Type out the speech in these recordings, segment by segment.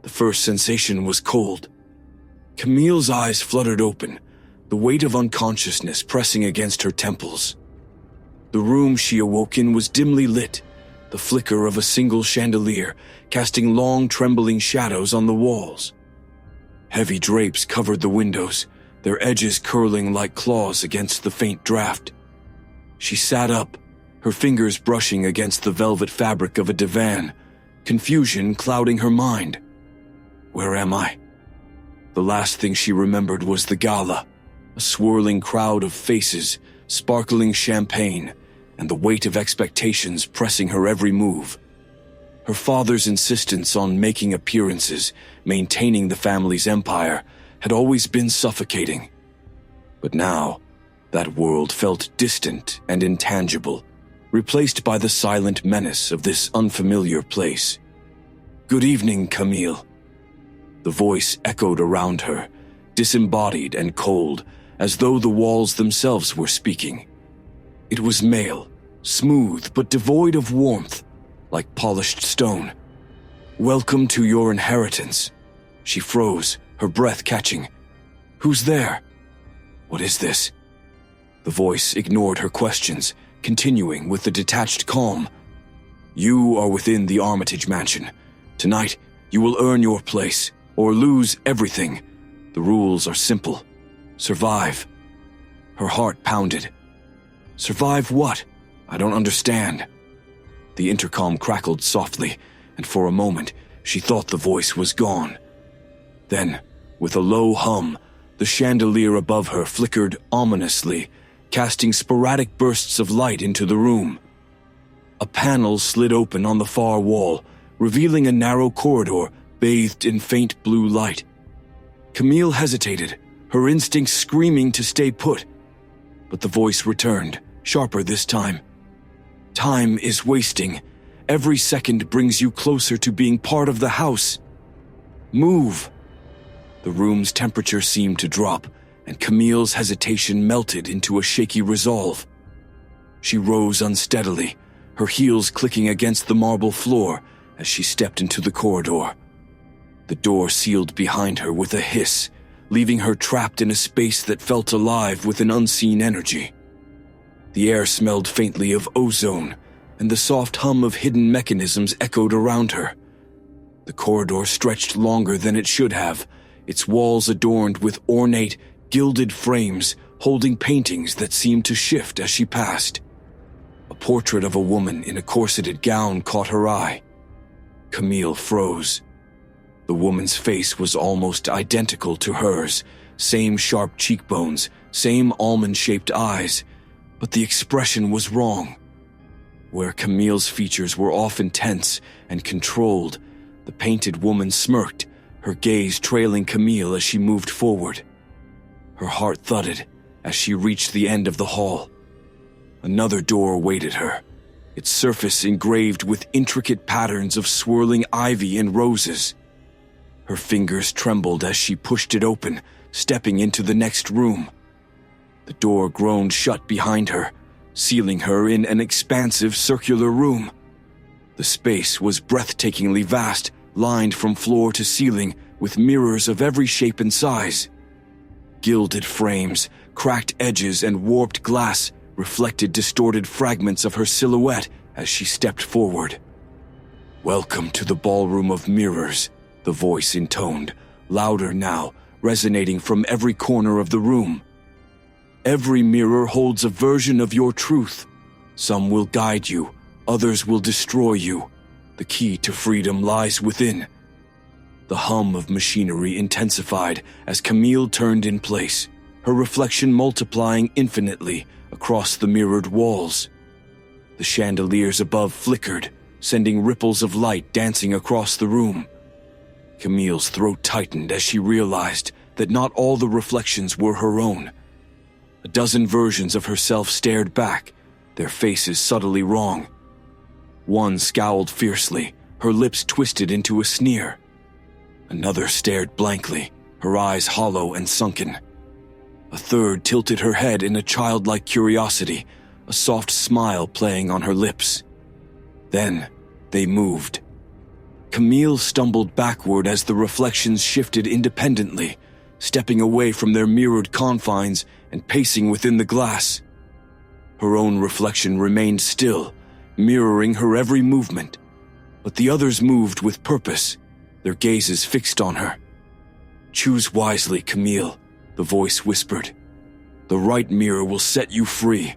The first sensation was cold. Camille's eyes fluttered open, the weight of unconsciousness pressing against her temples. The room she awoke in was dimly lit, the flicker of a single chandelier casting long trembling shadows on the walls. Heavy drapes covered the windows, their edges curling like claws against the faint draft. She sat up, her fingers brushing against the velvet fabric of a divan, confusion clouding her mind. Where am I? The last thing she remembered was the gala, a swirling crowd of faces, sparkling champagne, and the weight of expectations pressing her every move. Her father's insistence on making appearances, maintaining the family's empire, had always been suffocating. But now, that world felt distant and intangible, replaced by the silent menace of this unfamiliar place. "Good evening, Camille." The voice echoed around her, disembodied and cold, as though the walls themselves were speaking. It was male, smooth but devoid of warmth, like polished stone. "Welcome to your inheritance." She froze, her breath catching. "Who's there? What is this?" The voice ignored her questions, continuing with a detached calm. "You are within the Armitage Mansion. Tonight, you will earn your place, or lose everything. The rules are simple. Survive." Her heart pounded. "Survive what? I don't understand." The intercom crackled softly, and for a moment, she thought the voice was gone. Then, with a low hum, the chandelier above her flickered ominously, casting sporadic bursts of light into the room. A panel slid open on the far wall, revealing a narrow corridor bathed in faint blue light. Camille hesitated, her instincts screaming to stay put. But the voice returned, sharper this time. "Time is wasting. Every second brings you closer to being part of the house. Move." The room's temperature seemed to drop, and Camille's hesitation melted into a shaky resolve. She rose unsteadily, her heels clicking against the marble floor as she stepped into the corridor. The door sealed behind her with a hiss, leaving her trapped in a space that felt alive with an unseen energy. The air smelled faintly of ozone, and the soft hum of hidden mechanisms echoed around her. The corridor stretched longer than it should have, its walls adorned with ornate, gilded frames holding paintings that seemed to shift as she passed. A portrait of a woman in a corseted gown caught her eye. Camille froze. The woman's face was almost identical to hers, same sharp cheekbones, same almond-shaped eyes, but the expression was wrong. Where Camille's features were often tense and controlled, the painted woman smirked, her gaze trailing Camille as she moved forward. Her heart thudded as she reached the end of the hall. Another door awaited her, its surface engraved with intricate patterns of swirling ivy and roses. Her fingers trembled as she pushed it open, stepping into the next room. The door groaned shut behind her, sealing her in an expansive circular room. The space was breathtakingly vast, lined from floor to ceiling with mirrors of every shape and size. Gilded frames, cracked edges, and warped glass reflected distorted fragments of her silhouette as she stepped forward. "Welcome to the ballroom of mirrors," the voice intoned, louder now, resonating from every corner of the room. "Every mirror holds a version of your truth. Some will guide you, others will destroy you. The key to freedom lies within." The hum of machinery intensified as Camille turned in place, her reflection multiplying infinitely across the mirrored walls. The chandeliers above flickered, sending ripples of light dancing across the room. Camille's throat tightened as she realized that not all the reflections were her own. A dozen versions of herself stared back, their faces subtly wrong. One scowled fiercely, her lips twisted into a sneer. Another stared blankly, her eyes hollow and sunken. A third tilted her head in a childlike curiosity, a soft smile playing on her lips. Then they moved. Camille stumbled backward as the reflections shifted independently, stepping away from their mirrored confines and pacing within the glass. Her own reflection remained still, mirroring her every movement, but the others moved with purpose, their gazes fixed on her. "Choose wisely, Camille," the voice whispered. "The right mirror will set you free.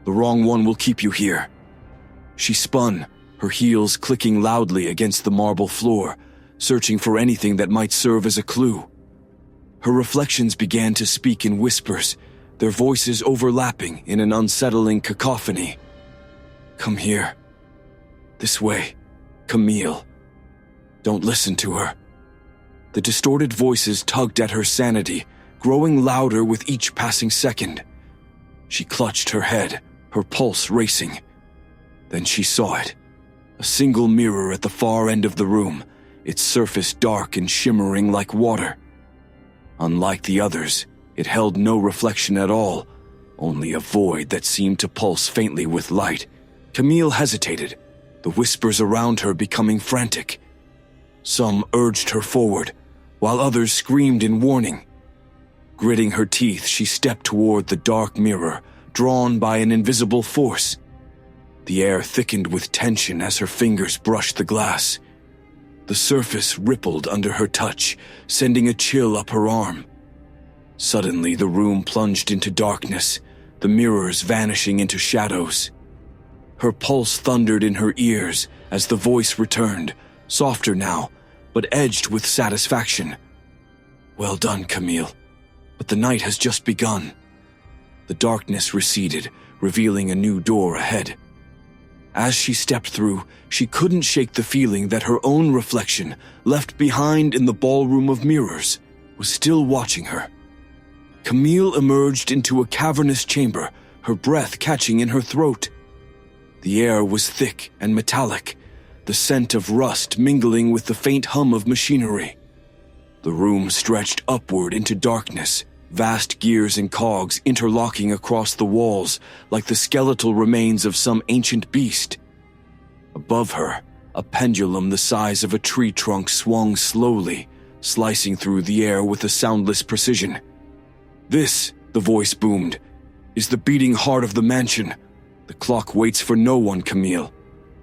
The wrong one will keep you here." She spun, her heels clicking loudly against the marble floor, searching for anything that might serve as a clue. Her reflections began to speak in whispers, their voices overlapping in an unsettling cacophony. "Come here. This way, Camille. Don't listen to her." The distorted voices tugged at her sanity, growing louder with each passing second. She clutched her head, her pulse racing. Then she saw it. A single mirror at the far end of the room, its surface dark and shimmering like water. Unlike the others, it held no reflection at all, only a void that seemed to pulse faintly with light. Camille hesitated, the whispers around her becoming frantic. Some urged her forward, while others screamed in warning. Gritting her teeth, she stepped toward the dark mirror, drawn by an invisible force. The air thickened with tension as her fingers brushed the glass. The surface rippled under her touch, sending a chill up her arm. Suddenly, the room plunged into darkness, the mirrors vanishing into shadows. Her pulse thundered in her ears as the voice returned, softer now, but edged with satisfaction. "Well done, Camille, but the night has just begun." The darkness receded, revealing a new door ahead. As she stepped through, she couldn't shake the feeling that her own reflection, left behind in the ballroom of mirrors, was still watching her. Camille emerged into a cavernous chamber, her breath catching in her throat. The air was thick and metallic, the scent of rust mingling with the faint hum of machinery. The room stretched upward into darkness, vast gears and cogs interlocking across the walls like the skeletal remains of some ancient beast. Above her, a pendulum the size of a tree trunk swung slowly, slicing through the air with a soundless precision. "This," the voice boomed, "is the beating heart of the mansion. The clock waits for no one, Camille.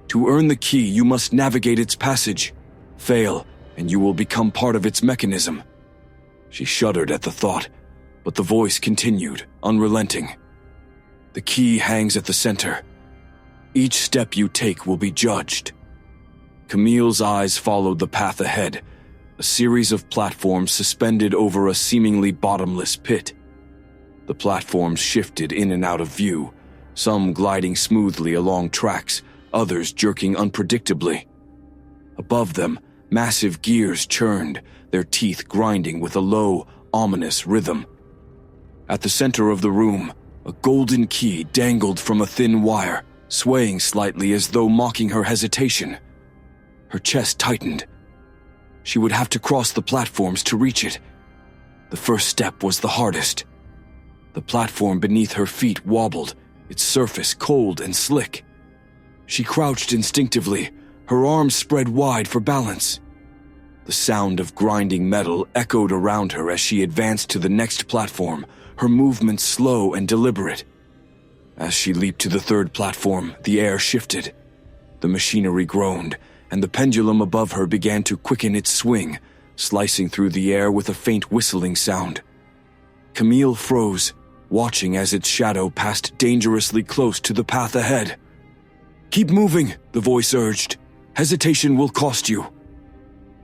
To earn the key, you must navigate its passage. Fail, and you will become part of its mechanism." She shuddered at the thought, but the voice continued, unrelenting. "The key hangs at the center. Each step you take will be judged." Camille's eyes followed the path ahead, a series of platforms suspended over a seemingly bottomless pit. The platforms shifted in and out of view, some gliding smoothly along tracks, others jerking unpredictably. Above them, massive gears churned, their teeth grinding with a low, ominous rhythm. At the center of the room, a golden key dangled from a thin wire, swaying slightly as though mocking her hesitation. Her chest tightened. She would have to cross the platforms to reach it. The first step was the hardest. The platform beneath her feet wobbled, its surface cold and slick. She crouched instinctively, her arms spread wide for balance. The sound of grinding metal echoed around her as she advanced to the next platform, her movements slow and deliberate. As she leaped to the third platform, the air shifted. The machinery groaned, and the pendulum above her began to quicken its swing, slicing through the air with a faint whistling sound. Camille froze, watching as its shadow passed dangerously close to the path ahead. "Keep moving," the voice urged. "Hesitation will cost you."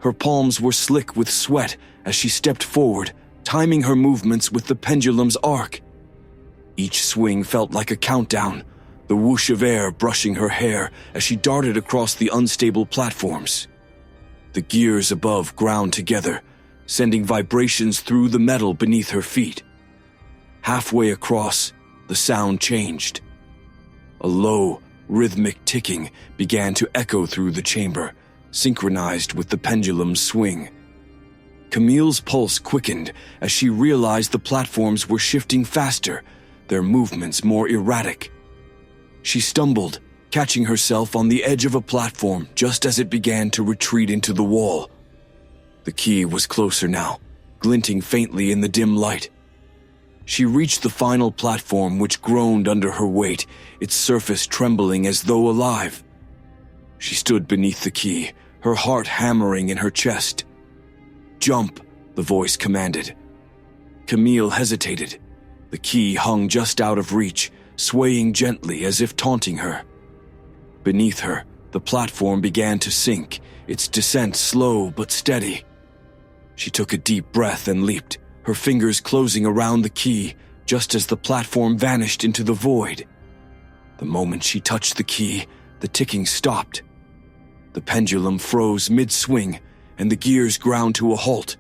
Her palms were slick with sweat as she stepped forward, timing her movements with the pendulum's arc. Each swing felt like a countdown, the whoosh of air brushing her hair as she darted across the unstable platforms. The gears above ground together, sending vibrations through the metal beneath her feet. Halfway across, the sound changed. A low, rhythmic ticking began to echo through the chamber, synchronized with the pendulum's swing. Camille's pulse quickened as she realized the platforms were shifting faster, their movements more erratic. She stumbled, catching herself on the edge of a platform just as it began to retreat into the wall. The key was closer now, glinting faintly in the dim light. She reached the final platform, which groaned under her weight, its surface trembling as though alive. She stood beneath the key, her heart hammering in her chest. "Jump," the voice commanded. Camille hesitated. The key hung just out of reach, swaying gently as if taunting her. Beneath her, the platform began to sink, its descent slow but steady. She took a deep breath and leaped, her fingers closing around the key just as the platform vanished into the void. The moment she touched the key, the ticking stopped. The pendulum froze mid-swing, and the gears ground to a halt.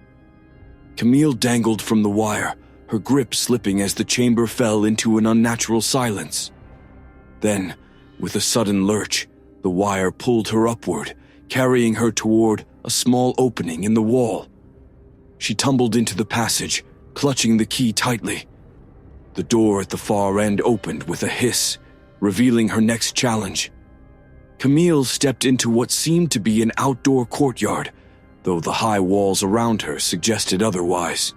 Camille dangled from the wire, her grip slipping as the chamber fell into an unnatural silence. Then, with a sudden lurch, the wire pulled her upward, carrying her toward a small opening in the wall. She tumbled into the passage, clutching the key tightly. The door at the far end opened with a hiss, revealing her next challenge. Camille stepped into what seemed to be an outdoor courtyard, though the high walls around her suggested otherwise.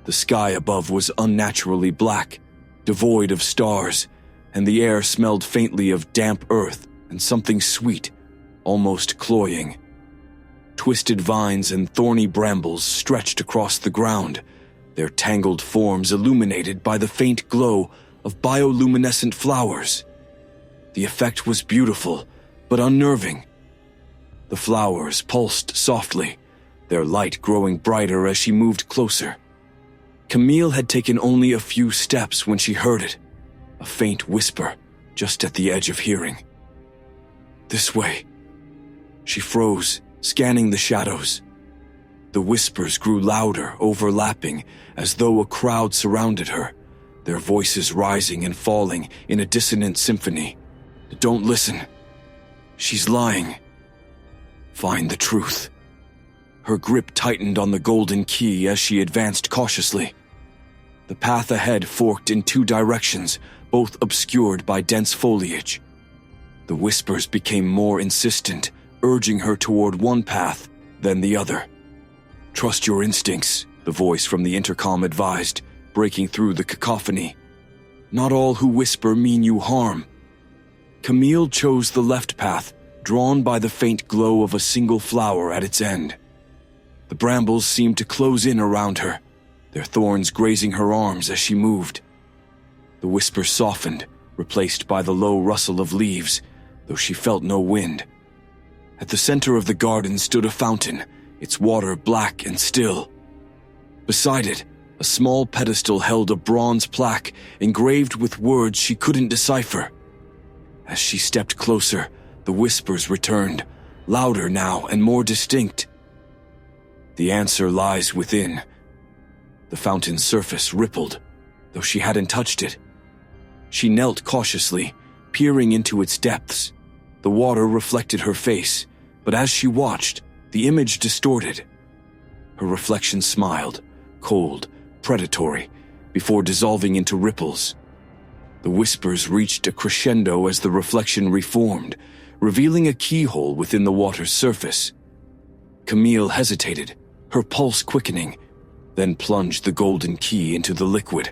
The sky above was unnaturally black, devoid of stars, and the air smelled faintly of damp earth and something sweet, almost cloying. Twisted vines and thorny brambles stretched across the ground, their tangled forms illuminated by the faint glow of bioluminescent flowers. The effect was beautiful, but unnerving. The flowers pulsed softly, their light growing brighter as she moved closer. Camille had taken only a few steps when she heard it, a faint whisper just at the edge of hearing. "This way." She froze, scanning the shadows. The whispers grew louder, overlapping, as though a crowd surrounded her, their voices rising and falling in a dissonant symphony. "Don't listen. She's lying. Find the truth." Her grip tightened on the golden key as she advanced cautiously. The path ahead forked in two directions, both obscured by dense foliage. The whispers became more insistent, urging her toward one path, then the other. "Trust your instincts," the voice from the intercom advised, breaking through the cacophony. "Not all who whisper mean you harm." Camille chose the left path, drawn by the faint glow of a single flower at its end. The brambles seemed to close in around her, their thorns grazing her arms as she moved. The whisper softened, replaced by the low rustle of leaves, though she felt no wind. At the center of the garden stood a fountain, its water black and still. Beside it, a small pedestal held a bronze plaque engraved with words she couldn't decipher. As she stepped closer, the whispers returned, louder now and more distinct. "The answer lies within." The fountain's surface rippled, though she hadn't touched it. She knelt cautiously, peering into its depths. The water reflected her face, but as she watched, the image distorted. Her reflection smiled, cold, predatory, before dissolving into ripples. The whispers reached a crescendo as the reflection reformed, revealing a keyhole within the water's surface. Camille hesitated, her pulse quickening, then plunged the golden key into the liquid.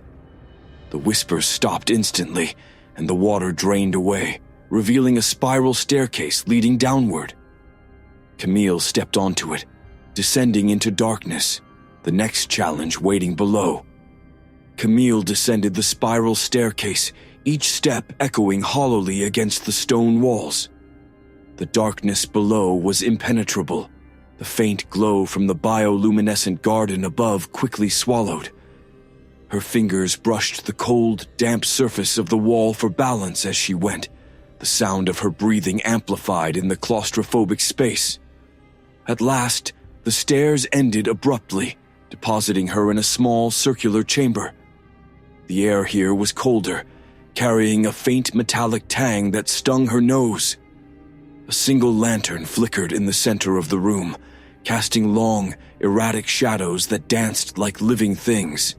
The whispers stopped instantly, and the water drained away, revealing a spiral staircase leading downward. Camille stepped onto it, descending into darkness, the next challenge waiting below. Camille descended the spiral staircase, each step echoing hollowly against the stone walls. The darkness below was impenetrable, the faint glow from the bioluminescent garden above quickly swallowed. Her fingers brushed the cold, damp surface of the wall for balance as she went, the sound of her breathing amplified in the claustrophobic space. At last, the stairs ended abruptly, depositing her in a small circular chamber. The air here was colder, carrying a faint metallic tang that stung her nose. A single lantern flickered in the center of the room, casting long, erratic shadows that danced like living things.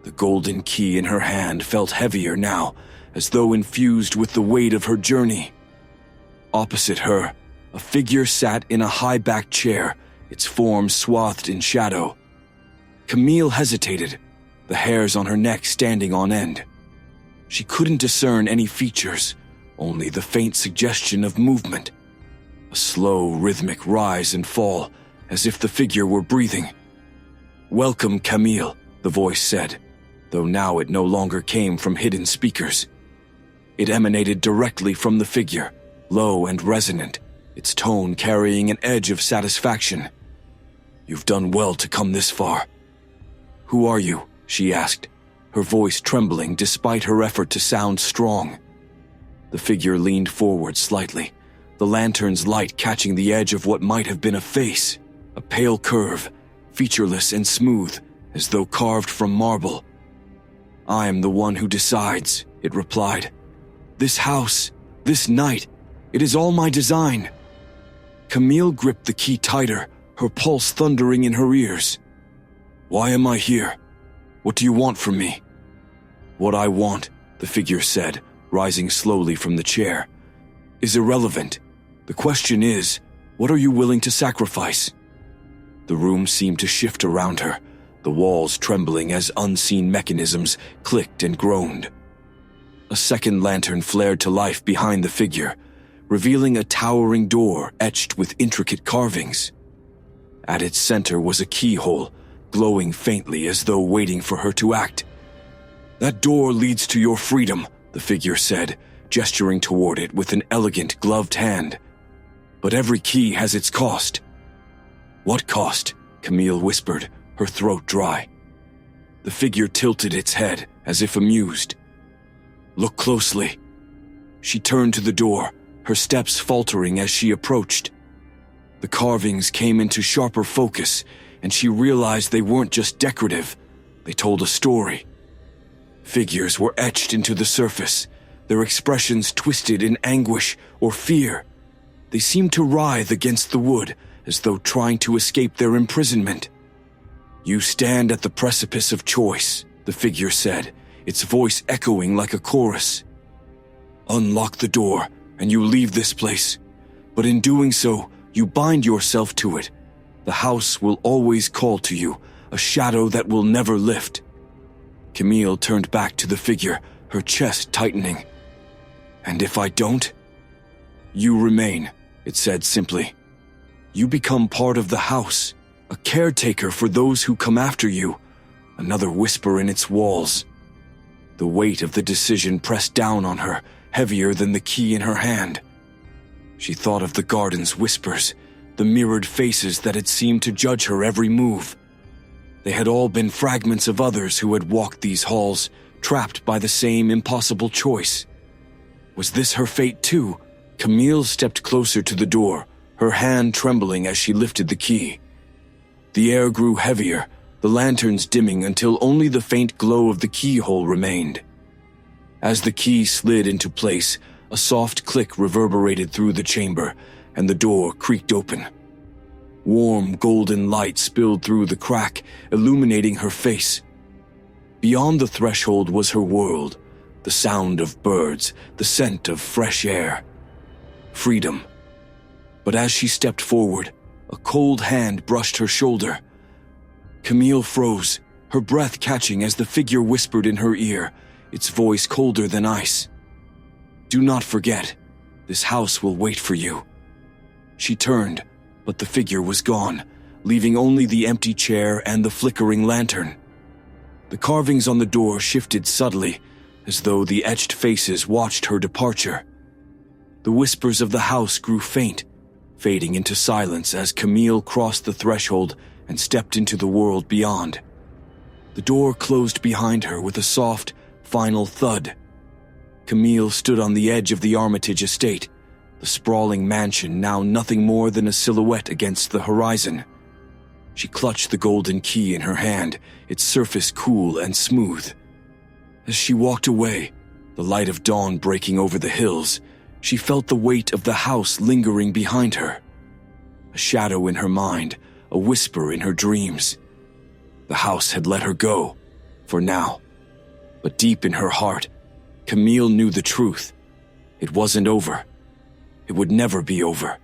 The golden key in her hand felt heavier now, as though infused with the weight of her journey. Opposite her, a figure sat in a high-backed chair, its form swathed in shadow. Camille hesitated, the hairs on her neck standing on end. She couldn't discern any features, only the faint suggestion of movement. A slow, rhythmic rise and fall, as if the figure were breathing. "Welcome, Camille," the voice said, though now it no longer came from hidden speakers. It emanated directly from the figure, low and resonant, its tone carrying an edge of satisfaction. "You've done well to come this far." "Who are you?" she asked, her voice trembling despite her effort to sound strong. The figure leaned forward slightly, the lantern's light catching the edge of what might have been a face, a pale curve, featureless and smooth, as though carved from marble. "I am the one who decides," it replied. "This house, this night, it is all my design." Camille gripped the key tighter, her pulse thundering in her ears. "Why am I here? What do you want from me?" "What I want," the figure said, rising slowly from the chair, "is irrelevant. The question is, what are you willing to sacrifice?" The room seemed to shift around her, the walls trembling as unseen mechanisms clicked and groaned. A second lantern flared to life behind the figure, revealing a towering door etched with intricate carvings. At its center was a keyhole, glowing faintly as though waiting for her to act. "That door leads to your freedom," the figure said, gesturing toward it with an elegant gloved hand. "But every key has its cost." "What cost?" Camille whispered, her throat dry. The figure tilted its head, as if amused. "Look closely." She turned to the door, her steps faltering as she approached. The carvings came into sharper focus, and she realized they weren't just decorative, they told a story. Figures were etched into the surface, their expressions twisted in anguish or fear. They seemed to writhe against the wood, as though trying to escape their imprisonment. "You stand at the precipice of choice," the figure said, its voice echoing like a chorus. "Unlock the door, and you leave this place. But in doing so, you bind yourself to it. The house will always call to you, a shadow that will never lift." Camille turned back to the figure, her chest tightening. "And if I don't?" "You remain," it said simply. "You become part of the house, a caretaker for those who come after you," another whisper in its walls. The weight of the decision pressed down on her, heavier than the key in her hand. She thought of the garden's whispers, the mirrored faces that had seemed to judge her every move. They had all been fragments of others who had walked these halls, trapped by the same impossible choice. Was this her fate too? Camille stepped closer to the door, her hand trembling as she lifted the key. The air grew heavier, the lanterns dimming until only the faint glow of the keyhole remained. As the key slid into place, a soft click reverberated through the chamber, and the door creaked open. Warm, golden light spilled through the crack, illuminating her face. Beyond the threshold was her world, the sound of birds, the scent of fresh air. Freedom. But as she stepped forward, a cold hand brushed her shoulder. Camille froze, her breath catching as the figure whispered in her ear, its voice colder than ice. "Do not forget, this house will wait for you." She turned, but the figure was gone, leaving only the empty chair and the flickering lantern. The carvings on the door shifted subtly, as though the etched faces watched her departure. The whispers of the house grew faint, fading into silence as Camille crossed the threshold and stepped into the world beyond. The door closed behind her with a soft, final thud. Camille stood on the edge of the Armitage estate, the sprawling mansion now nothing more than a silhouette against the horizon. She clutched the golden key in her hand, its surface cool and smooth. As she walked away, the light of dawn breaking over the hills, she felt the weight of the house lingering behind her. A shadow in her mind, a whisper in her dreams. The house had let her go, for now. But deep in her heart, Camille knew the truth. It wasn't over. it would never be over.